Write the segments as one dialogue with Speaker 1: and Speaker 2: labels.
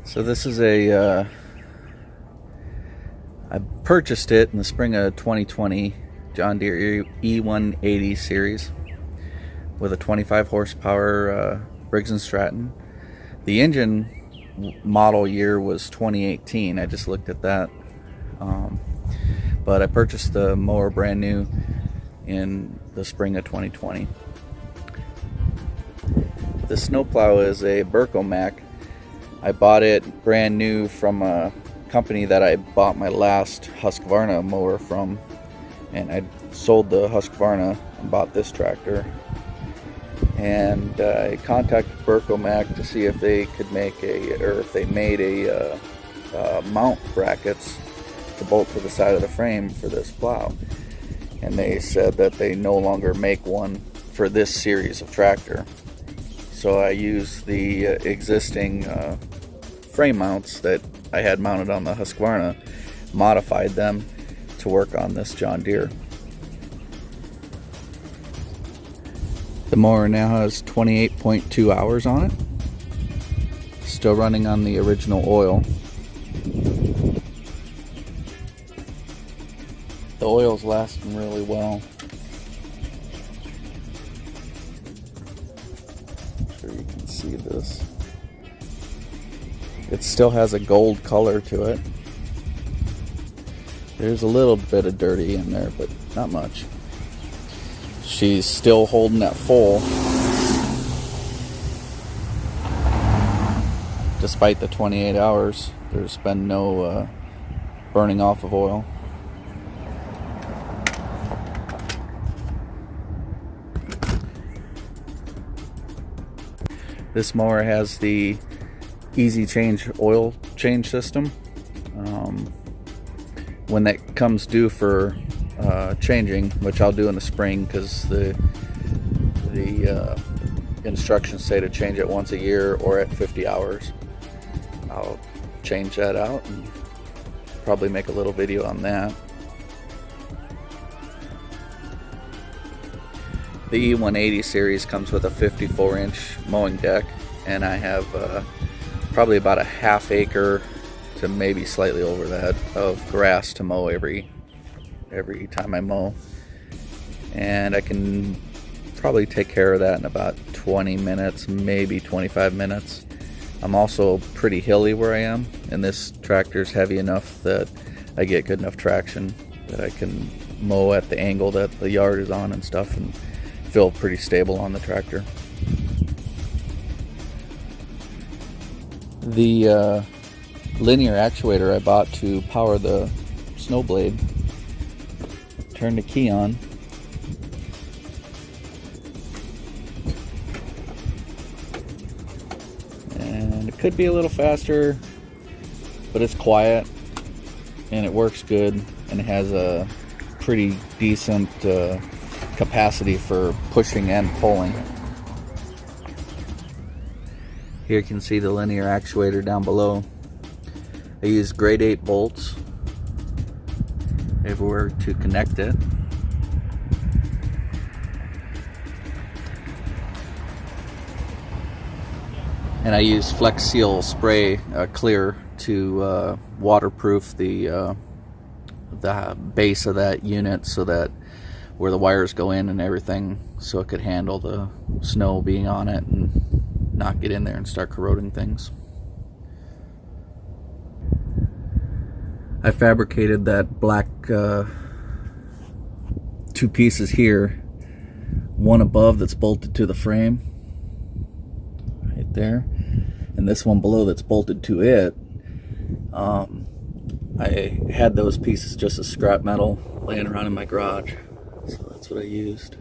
Speaker 1: So this is I purchased it in the spring of 2020, John Deere E180 series with a 25 horsepower Briggs & Stratton. The engine model year was 2018. I just looked at that. But I purchased the mower brand new in the spring of 2020. The Snowplow is a Bercomac. I bought it brand new from a company that I bought my last Husqvarna mower from, and I sold the Husqvarna and bought this tractor. And I contacted Bercomac to see if they could make if they made a mount brackets to bolt to the side of the frame for this plow. And they said that they no longer make one for this series of tractor. So I used the existing frame mounts that I had mounted on the Husqvarna, modified them to work on this John Deere. The mower now has 28.2 hours on it. Still running on the original oil. The oil's lasting really well. I'm sure you can see this. It still has a gold color to it. There's a little bit of dirty in there, but not much. She's still holding that full despite the 28 hours. There's been no burning off of oil. This mower has the easy change oil change system. When that comes due for changing, which I'll do in the spring because the instructions say to change it once a year or at 50 hours, I'll change that out and probably make a little video on that. The E180 series comes with a 54-inch mowing deck, and I have probably about a half acre to maybe slightly over that of grass to mow every time I mow, and I can probably take care of that in about 20 minutes, maybe 25 minutes. I'm also pretty hilly where I am, and this tractor's heavy enough that I get good enough traction that I can mow at the angle that the yard is on and stuff and feel pretty stable on the tractor. The linear actuator I bought to power the snow blade, turn the key on, and it could be a little faster, but it's quiet and it works good, and it has a pretty decent capacity for pushing and pulling. Here you can see the linear actuator down below. I use grade 8 bolts everywhere to connect it. And I use Flex Seal spray clear to waterproof the base of that unit, so that where the wires go in and everything, so it could handle the snow being on it and not get in there and start corroding things. I fabricated that black two pieces here, one above that's bolted to the frame right there, and this one below that's bolted to it. I had those pieces just as scrap metal laying around in my garage, so that's what I used.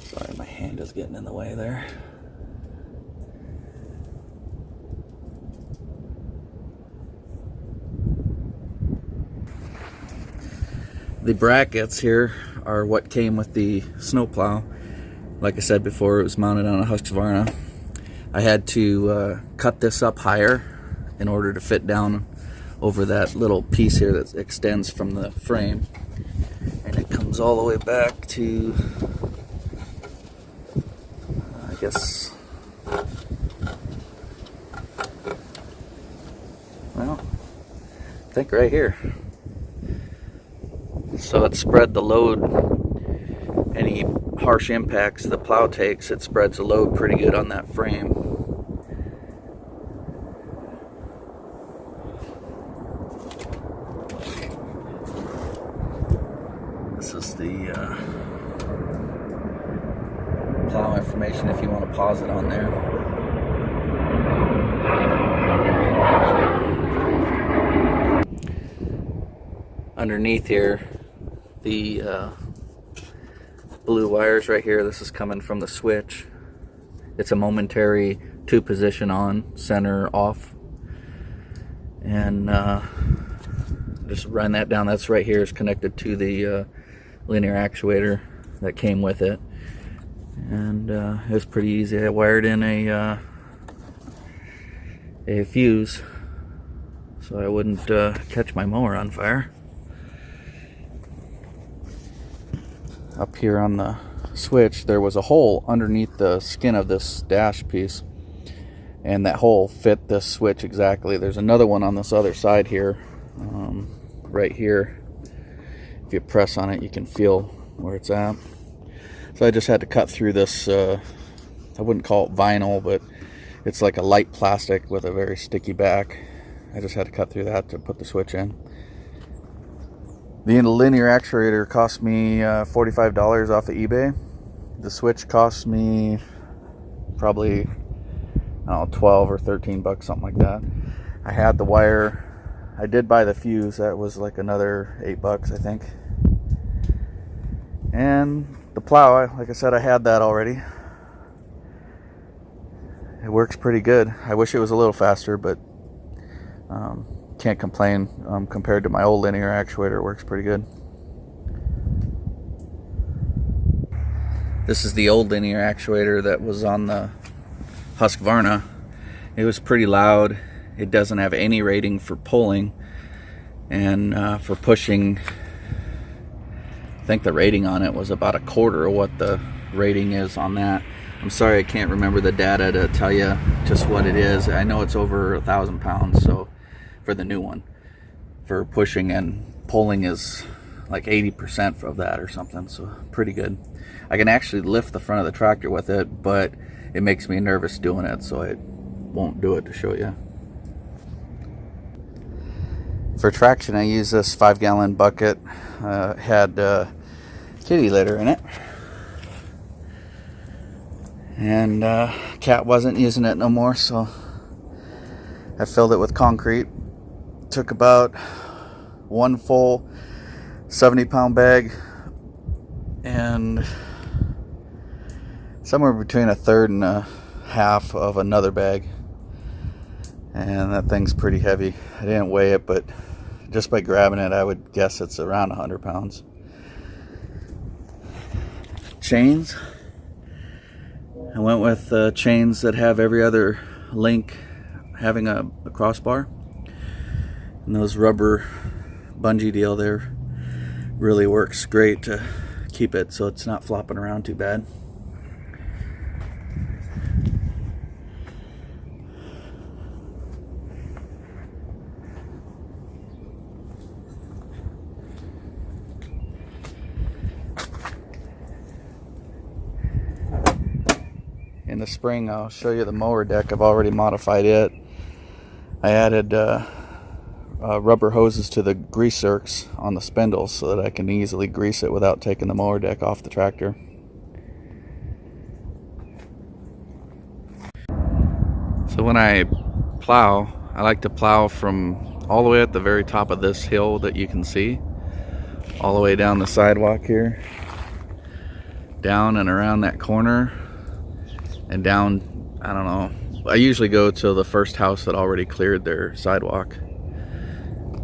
Speaker 1: Sorry, my hand is getting in the way there. The brackets here are what came with the Snowplow. Like I said before, it was mounted on a Husqvarna. I had to cut this up higher in order to fit down over that little piece here that extends from the frame, and it comes all the way back to guess, well, I think right here. So it spread the load, any harsh impacts the plow takes, it spreads the load pretty good on that frame. This is the plow information if you want to pause it on there. Underneath here, the blue wires right here, this is coming from the switch. It's a momentary 2-position on, center off. And just run that down. That's right here is connected to the linear actuator that came with it. And it was pretty easy. I wired in a fuse so I wouldn't catch my mower on fire. Up here on the switch, there was a hole underneath the skin of this dash piece, and that hole fit this switch exactly. There's another one on this other side here, right here. If you press on it, you can feel where it's at. So I just had to cut through this, I wouldn't call it vinyl, but it's like a light plastic with a very sticky back. I just had to cut through that to put the switch in. The linear actuator cost me $45 off of eBay. The switch cost me probably, I don't know, 12 or 13 bucks, something like that. I had the wire. I did buy the fuse. That was like another 8 bucks, I think. And the plow, like I said, I had that already. It works pretty good. I wish it was a little faster, but can't complain. Compared to my old linear actuator, it works pretty good. This is the old linear actuator that was on the Husqvarna. It was pretty loud. It doesn't have any rating for pulling, and for pushing, I think the rating on it was about 1/4 of what the rating is on that. I'm sorry I can't remember the data to tell you just what it is. I know it's over 1,000 pounds, so for the new one. For pushing and pulling is like 80% of that or something, so pretty good. I can actually lift the front of the tractor with it, but it makes me nervous doing it, so I won't do it to show you. For traction, I use this 5-gallon bucket. Had kitty litter in it, and Cat wasn't using it no more, so I filled it with concrete. Took about one full 70-pound bag and somewhere between 1/3 and 1/2 of another bag, and that thing's pretty heavy. I didn't weigh it, but just by grabbing it I would guess it's around 100 pounds. Chains, I went with chains that have every other link having a crossbar, and those rubber bungee deal there really works great to keep it so it's not flopping around too bad. In the spring, I'll show you the mower deck. I've already modified it. I added rubber hoses to the grease zerks on the spindles so that I can easily grease it without taking the mower deck off the tractor. So when I plow, I like to plow from all the way at the very top of this hill that you can see, all the way down the sidewalk here, down and around that corner, and down, I don't know, I usually go to the first house that already cleared their sidewalk.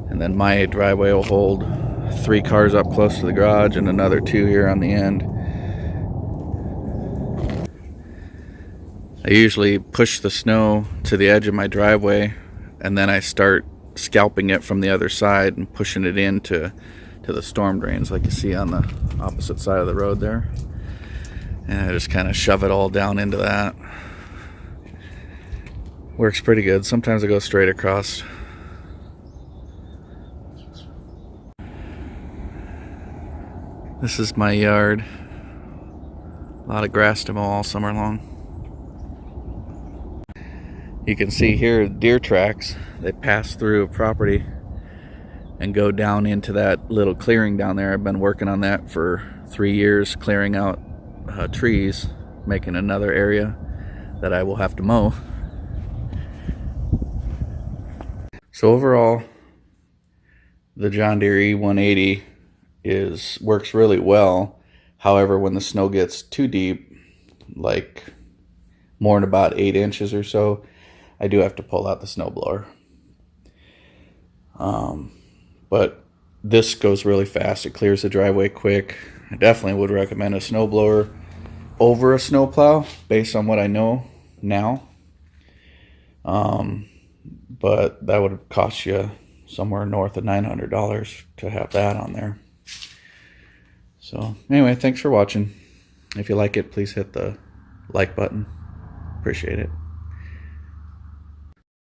Speaker 1: And then my driveway will hold 3 cars up close to the garage and another 2 here on the end. I usually push the snow to the edge of my driveway, and then I start scalping it from the other side and pushing it into the storm drains like you see on the opposite side of the road there. And I just kind of shove it all down into that. Works pretty good. Sometimes I go straight across. This is my yard. A lot of grass to mow all summer long. You can see here deer tracks. They pass through a property and go down into that little clearing down there. I've been working on that for 3 years, clearing out trees, making another area that I will have to mow. So overall, the John Deere E180 works really well. However, when the snow gets too deep, like more than about 8 inches or so, I do have to pull out the snowblower. But this goes really fast. It clears the driveway quick. I definitely would recommend a snowblower over a snowplow based on what I know now. But that would cost you somewhere north of $900 to have that on there. So anyway, thanks for watching. If you like it, please hit the like button. Appreciate it.